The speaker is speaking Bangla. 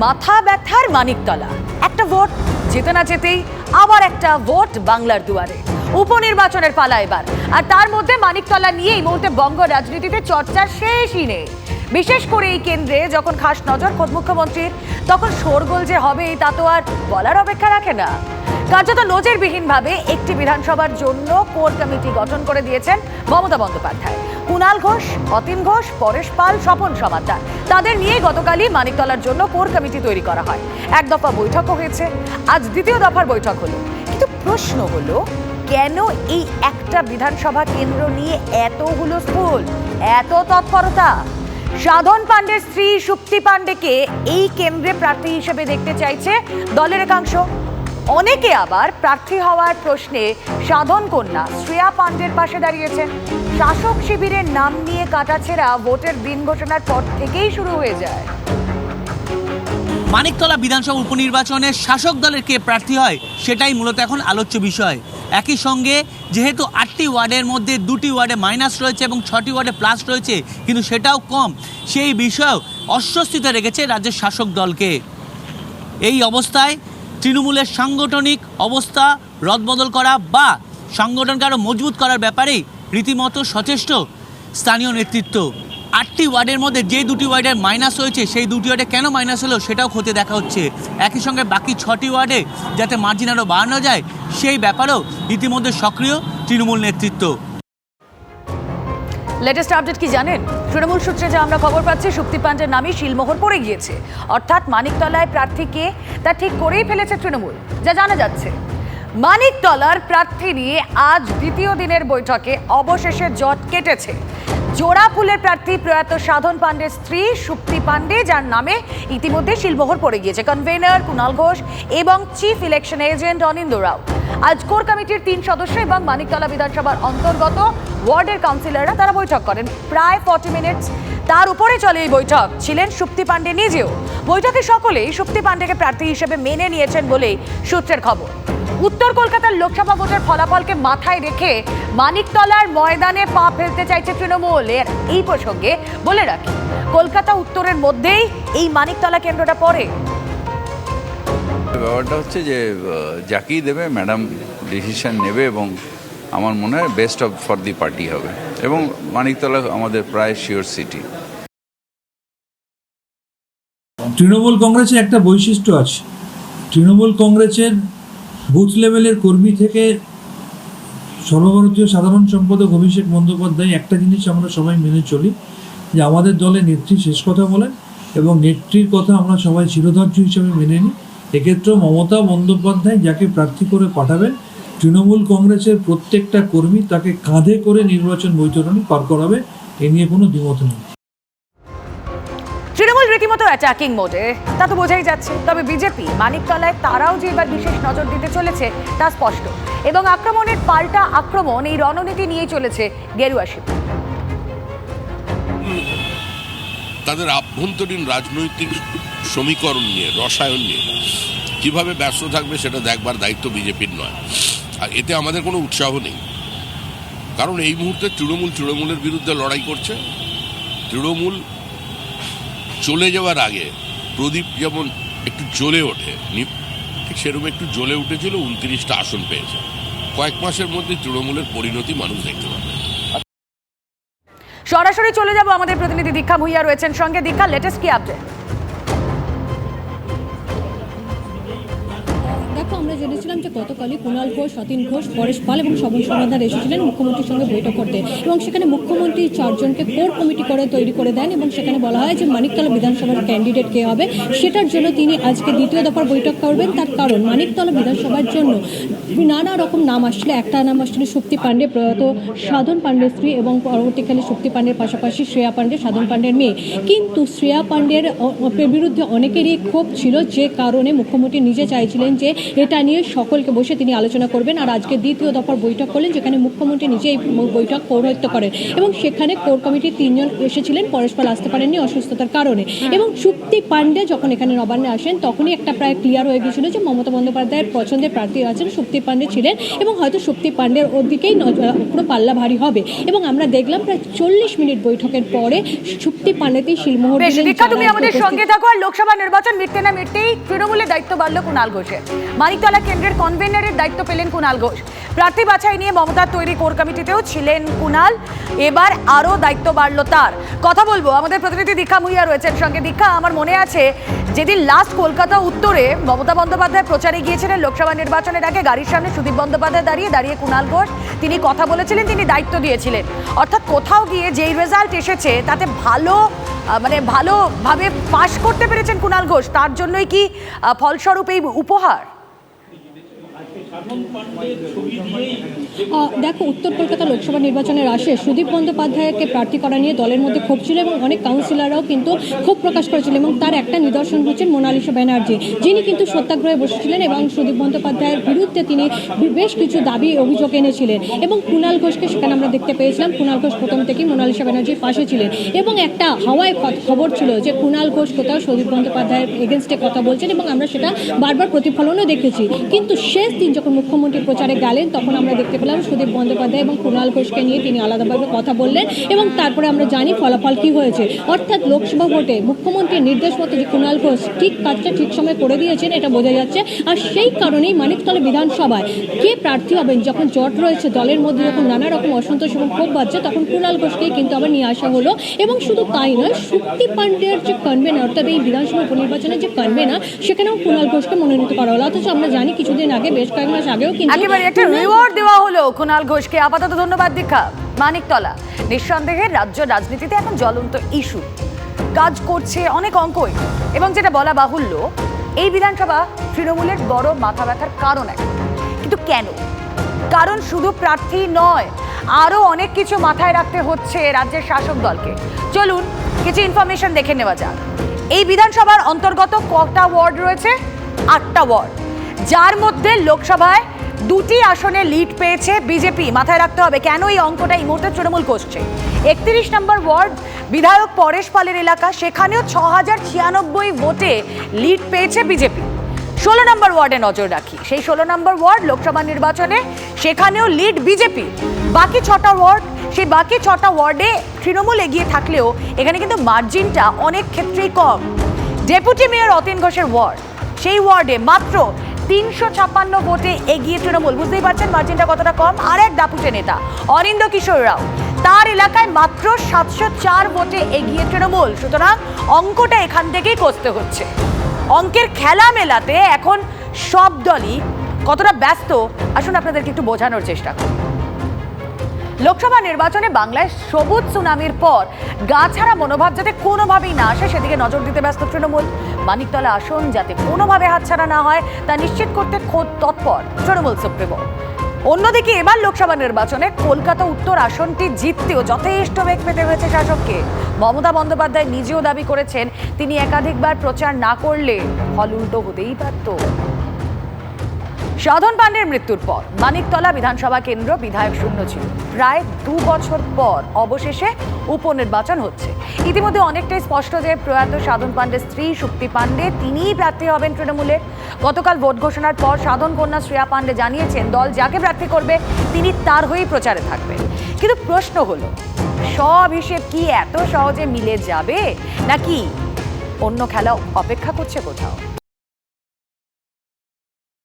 মাথা ব্যথার মানিকতলা, একটা ভোট যেতে না যেতেই আবার একটা ভোট বাংলার দুয়ারে। উপনির্বাচনের পালা এবার, আর তার মধ্যে মানিকতলা নিয়ে এই মুহূর্তে বঙ্গ রাজনীতিতে চর্চার শেষই নেই। বিশেষ করে এই কেন্দ্রে যখন খাস নজর খোদ মুখ্যমন্ত্রীর, তখন শোরগোল যে হবে তা তো আর বলার অপেক্ষা রাখে না। কার্যত নজিরবিহীনভাবে একটি বিধানসভার জন্য কোর কমিটি গঠন করে দিয়েছেন মমতা বন্দ্যোপাধ্যায়। কুণাল ঘোষ, অতীন ঘোষ, পরেশ পাল, স্বপন সমাদ্দার, তাদের নিয়ে গতকালই মানিকতলার জন্য কোর কমিটি তৈরি করা হয়। এক দফা বৈঠকও হয়েছে, আজ দ্বিতীয় দফার বৈঠক হলো। কিন্তু প্রশ্ন হলো, কেন এই একটা বিধানসভা কেন্দ্র নিয়ে এত হুলস্থুল, এত তৎপরতা? সাধন পাণ্ডের স্ত্রী সুপ্তি পাণ্ডেকে এই কেন্দ্রে প্রার্থী হিসেবে দেখতে চাইছে দলের একাংশ। অনেকে আবার প্রার্থী হওয়ার প্রশ্নে সাধন কন্যা শ্রেয়া পাণ্ডের পাশে দাঁড়িয়েছেন। শাসক শিবিরের নাম নিয়ে কাটাছেঁড়া ভোটের দিন ঘোষণার পর থেকেই শুরু হয়ে যায়। মানিকতলা বিধানসভা উপনির্বাচনে শাসক দলের কে প্রার্থী হয় সেটাই মূলত এখন আলোচ্য বিষয়। একই সঙ্গে যেহেতু 8টি ওয়ার্ডের মধ্যে 2টি ওয়ার্ডে মাইনাস রয়েছে এবং 6টি ওয়ার্ডে প্লাস রয়েছে, কিন্তু সেটাও কম, সেই বিষয়েও অস্বস্তিতে রেখেছে রাজ্যের শাসক দলকে। এই অবস্থায় তৃণমূলের সাংগঠনিক অবস্থা রদবদল করা বা সংগঠনকে আরও মজবুত করার ব্যাপারেই রীতিমতো সচেষ্ট স্থানীয় নেতৃত্ব। 8টি ওয়ার্ডের মধ্যে যে 2টি ওয়ার্ডের মাইনাস হয়েছে, সেই 2টি ওয়ার্ডে কেন মাইনাস হলো সেটাও খতিয়ে দেখা হচ্ছে। একই সঙ্গে বাকি 6টি ওয়ার্ডে যাতে মার্জিন আরও বাড়ানো যায়, সেই ব্যাপারেও ইতিমধ্যে সক্রিয় তৃণমূল নেতৃত্ব। লেটেস্ট আপডেট কি জানেন? তৃণমূল সূত্রে যা আমরা খবর পাচ্ছি, সুপ্তি পাণ্ডের নামে শিলমোহর পড়ে গিয়েছে। অর্থাৎ মানিকতলায় প্রার্থীকে তা ঠিক করেই ফেলেছে তৃণমূল, যা জানা যাচ্ছে। মানিকতলার প্রার্থী নিয়ে আজ দ্বিতীয় দিনের বৈঠকে অবশেষে জট কেটেছে। জোড়াফুলের প্রার্থী প্রয়াত সাধন পাণ্ডের স্ত্রী সুপ্তি পাণ্ডে, যার নামে ইতিমধ্যে শিলমোহর পড়ে গিয়েছে কনভেনার কুণাল ঘোষ এবং চিফ ইলেকশন এজেন্ট অনিন্দ রাও। আজ কোর কমিটির 3 সদস্য এবং মানিকতলা বিধানসভার অন্তর্গত ওয়ার্ডের কাউন্সিলররা তারা বৈঠক করেন প্রায় 40 মিনিট। তার উপরে চলে এই বৈঠক, ছিলেন সুপ্তি পাণ্ডে নিজেও। বৈঠকে সকলেই সুপ্তি পাণ্ডেকে প্রার্থী হিসেবে মেনে নিয়েছেন বলেই সূত্রের খবর। উত্তর কলকাতার লোকসভা ভোটের ফলাফলকে মাথায় রেখে মানিকতলার ময়দানে পা ফেলতে চাইছে তৃণমূল। এই প্রসঙ্গে বলে রাখি, কলকাতা উত্তরের মধ্যেই এই মানিকতলা কেন্দ্রটা পড়ে। ব্যাপারটা হচ্ছে যে যাকেই দেবে ম্যাডাম ডিসিশন নেবে এবং আমার মনে হয় best of for the party হবে, এবং মানিকতলা আমাদের প্রায় শিওর সিটি। তৃণমূল কংগ্রেসের একটা বৈশিষ্ট্য আছে। তৃণমূল কংগ্রেসের বুথ লেভেলের কর্মী থেকে সর্বভারতীয় সাধারণ সম্পাদক অভিষেক বন্দ্যোপাধ্যায় একটা জিনিস আমরা সবাই মেনে চলি, যে আমাদের দলে নেত্রী শেষ কথা বলেন এবং নেত্রীর কথা আমরা সবাই শিরোধার্য হিসেবে মেনে নিই। এক্ষেত্রে মমতা বন্দ্যোপাধ্যায় যাকে প্রার্থী করে পাঠাবেন, তৃণমূল কংগ্রেসের প্রত্যেকটা কর্মী তাকে কাঁধে করে নির্বাচন বৈতরণী পার করাবে, এ নিয়ে কোনো দ্বিমত নেই। তৃণমূল রীতিমতো অ্যাটাকিং মোডে, তা তো বোঝাই যাচ্ছে। তবে বিজেপি মানিকতলায় তারাও যে এবার বিশেষ নজর দিতে চলেছে তা স্পষ্ট, এবং আক্রমণের পাল্টা আক্রমণ এই রণনীতি নিয়েই চলেছে গেরুয়া শিবির। তাদের আভ্যন্তরীণ রাজনৈতিক সমীকরণ নিয়ে, রসায়ন নিয়ে কিভাবে ব্যস্ত থাকবে সেটা দেখবার দায়িত্ব বিজেপির নয়। আর এতে আমাদের কোনো উৎসাহ নেই, কারণ এই মুহূর্তে তৃণমূলের বিরুদ্ধে লড়াই করছে। তৃণমূল চলে যাওয়ার আগে প্রদীপ যেমন একটু জ্বলে ওঠে, ঠিক সেরকম একটু জ্বলে উঠেছিল, 29টা আসন পেয়েছে। কয়েক মাসের মধ্যে তৃণমূলের পরিণতি মানুষ দেখতে পাবে। সরাসরি চলে যাব, আমাদের প্রতিনিধি দীক্ষা ভুইয়া রয়েছেন সঙ্গে। দীক্ষা, লেটেস্ট কি আপডেট? দেখো, আমরা জেনেছিলাম যে গতকালই কুণাল ঘোষ, অতীন ঘোষ, পরেশ পাল এবং স্বপন সমাদ্দার এসেছিলেন মুখ্যমন্ত্রীর সঙ্গে বৈঠক করতে, এবং সেখানে মুখ্যমন্ত্রী 4 জনকে কোর কমিটি করে তৈরি করে দেন এবং সেখানে বলা হয় যে মানিকতলা বিধানসভার ক্যান্ডিডেট কে হবে সেটার জন্য তিনি আজকে দ্বিতীয় দফার বৈঠক করবেন। তার কারণ, মানিকতলা বিধানসভার জন্য নানা রকম নাম আসছিল। একটা নাম আসছিল সুপ্তি পাণ্ডে, প্রয়াত সাধন পাণ্ডের স্ত্রী, এবং পরবর্তীকালে সুপ্তি পাণ্ডের পাশাপাশি শ্রেয়া পাণ্ডে, সাধন পাণ্ডের মেয়ে। কিন্তু শ্রেয়া পাণ্ডের বিরুদ্ধে অনেকেরই ক্ষোভ ছিল, যে কারণে মুখ্যমন্ত্রী নিজে চাইছিলেন যে এটা নিয়ে সকলকে বসে তিনি আলোচনা করবেন। আর আজকে দ্বিতীয় দফার বৈঠক করলেন, যেখানে মুখ্যমন্ত্রী নিজেই বৈঠক পৌরোহিত্য করেন এবং সেখানে কোর কমিটির 3 জন এসেছিলেন, পরেশ পাল আসতে পারেননি অসুস্থতার কারণে। এবং সুপ্তি পাণ্ডে যখন এখানে নবান্নে আসেন তখনই একটা প্রায় ক্লিয়ার হয়ে গিয়েছিল যে মমতা বন্দ্যোপাধ্যায়ের পছন্দের প্রার্থী আছেন, সুপ্তি পাণ্ডে ছিলেন এবং হয়তো সুপ্তি পাণ্ডের ওর দিকেই পুরো পাল্লা ভারী হবে। এবং আমরা দেখলাম প্রায় 40 মিনিট বৈঠকের পরে সুপ্তি পাণ্ডেতেই শিলমোহর বেশ, দিলেন। দীক্ষা, তুমি আমাদের সঙ্গে থাকো। আর লোকসভা নির্বাচন মিটতে না মিটতেই তৃণমূলের দায়িত্ব বাড়ল কুণাল ঘোষের। মানিকতলা কেন্দ্রের কনভেনরের দায়িত্ব পেলেন কুণাল ঘোষ। প্রার্থী বাছাই নিয়ে মমতার তৈরি কোর কমিটিতেও ছিলেন কুণাল, এবার আরও দায়িত্ব বাড়ল তার। কথা বলবো, আমাদের প্রতিনিধি দীক্ষা মুইয়া রয়েছেন সঙ্গে। দীক্ষা, আমার মনে আছে যেদিন লাস্ট কলকাতা উত্তরে মমতা বন্দ্যোপাধ্যায় প্রচারে গিয়েছিলেন লোকসভা নির্বাচনের আগে, গাড়ির সামনে সুদীপ বন্দ্যোপাধ্যায় দাঁড়িয়ে কুণাল ঘোষ তিনি কথা বলেছিলেন, তিনি দায়িত্ব দিয়েছিলেন। অর্থাৎ কোথাও গিয়ে যেই রেজাল্ট এসেছে তাতে ভালোভাবে পাশ করতে পেরেছেন কুণাল ঘোষ, তার জন্যই কি ফলস্বরূপ এই উপহার? দেখো, উত্তর কলকাতা লোকসভা নির্বাচনের আসে সুদীপ বন্দ্যোপাধ্যায়কে প্রার্থী করা নিয়ে দলের মধ্যে ক্ষোভ ছিল এবং অনেক কাউন্সিলররাও কিন্তু ক্ষোভ প্রকাশ করেছিল। এবং তার একটা নিদর্শন হচ্ছেন মোনালিসা ব্যানার্জি, যিনি কিন্তু সত্যাগ্রহে বসেছিলেন এবং সুদীপ বন্দ্যোপাধ্যায়ের বিরুদ্ধে তিনি বেশ কিছু দাবি অভিযোগ এনেছিলেন। এবং কুণাল ঘোষকে সেখানে আমরা দেখতে পেয়েছিলাম, কুণাল ঘোষ প্রথম থেকেই মোনালিসা ব্যানার্জির পাশে ছিলেন এবং একটা হাওয়ায় খবর ছিল যে কুণাল ঘোষ কোথাও সুদীপ বন্দ্যোপাধ্যায়ের এগেনস্টে কথা বলছেন এবং আমরা সেটা বারবার প্রতিফলনও দেখেছি। কিন্তু শেষ দিন যখন মুখ্যমন্ত্রী প্রচারে গেলেন তখন আমরা দেখতে পেলাম সুদীপ বন্দ্যোপাধ্যায় এবং কুণাল ঘোষকে নিয়ে তিনি আলাদাভাবে কথা বললেন এবং তারপরে আমরা জানি ফলাফল কি হয়েছে। অর্থাৎ লোকসভা ভোটে মুখ্যমন্ত্রীর নির্দেশ মতো যে কুণাল ঘোষ ঠিক কাজটা ঠিক সময় করে দিয়েছেন এটা বোঝা যাচ্ছে। আর সেই কারণেই মানিকতলা বিধানসভায় কে প্রার্থী হবেন, যখন জট রয়েছে দলের মধ্যে, যখন নানা রকম অসন্তোষ এবং ক্ষোভ বাড়ছে, তখন কুণাল ঘোষকেই কিন্তু আবার নিয়ে আসা হলো। এবং শুধু তাই নয়, সুপ্তি পাণ্ডের যে কনভেনার, অর্থাৎ এই বিধানসভা উপনির্বাচনের যে কনভেনার, সেখানেও কুণাল ঘোষকে মনোনীত করা হলো। অথচ আমরা জানি কিছুদিন আগে, বেশ কয়েক মাস আগেও কিন্তু একেবারে একটা রিওয়ার্ড দেওয়া হলো কুণাল ঘোষকে। আপাতত ধন্যবাদ দীক্ষা। মানিকতলা নিঃসন্দেহে রাজ্য রাজনীতিতে এখন জ্বলন্ত ইস্যু, কাজ করছে অনেক অঙ্কই। এবং যেটা বলা বাহুল্য, এই বিধানসভা তৃণমূলের বড় মাথা ব্যথার কারণ এখন। কিন্তু কেন? কারণ শুধু প্রার্থী নয়, আরও অনেক কিছু মাথায় রাখতে হচ্ছে রাজ্যের শাসক দলকে। চলুন কিছু ইনফরমেশন দেখে নেওয়া যাক। এই বিধানসভার অন্তর্গত কটা ওয়ার্ড রয়েছে? 8টা ওয়ার্ড, যার মধ্যে লোকসভায় 2টি আসনে লিড পেয়েছে বিজেপি। মাথায় রাখতে হবে কেন এই অঙ্কটা এই মুহূর্তে তৃণমূল করছে। 31 নম্বর ওয়ার্ড বিধায়ক পরেশ পালের এলাকা, সেখানেও 6096 ভোটে লিড পেয়েছে বিজেপি। 16 নম্বর ওয়ার্ডে নজর রাখি, সেই 16 নম্বর ওয়ার্ড লোকসভা নির্বাচনে সেখানেও লিড বিজেপি। বাকি 6টা ওয়ার্ড, সেই বাকি 6টা ওয়ার্ডে তৃণমূল এগিয়ে থাকলেও এখানে কিন্তু মার্জিনটা অনেক ক্ষেত্রেই কম। ডেপুটি মেয়র অতীন ঘোষের ওয়ার্ড, সেই ওয়ার্ডে মাত্র 356 ভোটে এগিয়ে তৃণমূল। বুঝতেই পারছেন মার্জিনটা কতটা কম। আর এক দাপুটে নেতা অরিন্দ কিশোর রাও, তার এলাকায় মাত্র 704 ভোটে এগিয়ে তৃণমূল। সুতরাং অঙ্কটা এখান থেকেই কষতে হচ্ছে। অঙ্কের খেলা মেলাতে এখন সব দলই কতটা ব্যস্ত, আসুন আপনাদেরকে একটু বোঝানোর চেষ্টা করুন। লোকসভা নির্বাচনে বাংলায় সবুজ সুনামির পর গা ছাড়া মনোভাব যাতে কোনোভাবেই না আসে সেদিকে নজর দিতে ব্যস্ত তৃণমূল। মানিকতলা আসন যাতে কোনোভাবে হাতছাড়া না হয় তা নিশ্চিত করতে খোদ তৎপর তৃণমূল সুপ্রিমো। অন্যদিকে এবার লোকসভা নির্বাচনে কলকাতা উত্তর আসনটি জিততেও যথেষ্ট বেগ পেতে হয়েছে শাসককে। মমতা বন্দ্যোপাধ্যায় নিজেও দাবি করেছেন তিনি একাধিকবার প্রচার না করলে ফল উল্টো হতেই পারত। সাধন পাণ্ডের মৃত্যুর পর মানিকতলা বিধানসভা কেন্দ্র বিধায়ক শূন্য ছিল। প্রায় 2 বছর পর অবশেষে উপনির্বাচন হচ্ছে। ইতিমধ্যে অনেকটাই স্পষ্ট যে প্রয়াত সাধন পাণ্ডের স্ত্রী সুপ্তি পাণ্ডে তিনিই প্রার্থী হবেন তৃণমূলের। গতকাল ভোট ঘোষণার পর সাধন কন্যা শ্রেয়া পাণ্ডে জানিয়েছেন দল যাকে প্রার্থী করবে তিনি তার হয়েই প্রচারে থাকবেন। কিন্তু প্রশ্ন হলো, সব হিসেব কি এত সহজে মিলে যাবে নাকি অন্য খেলা অপেক্ষা করছে কোথাও?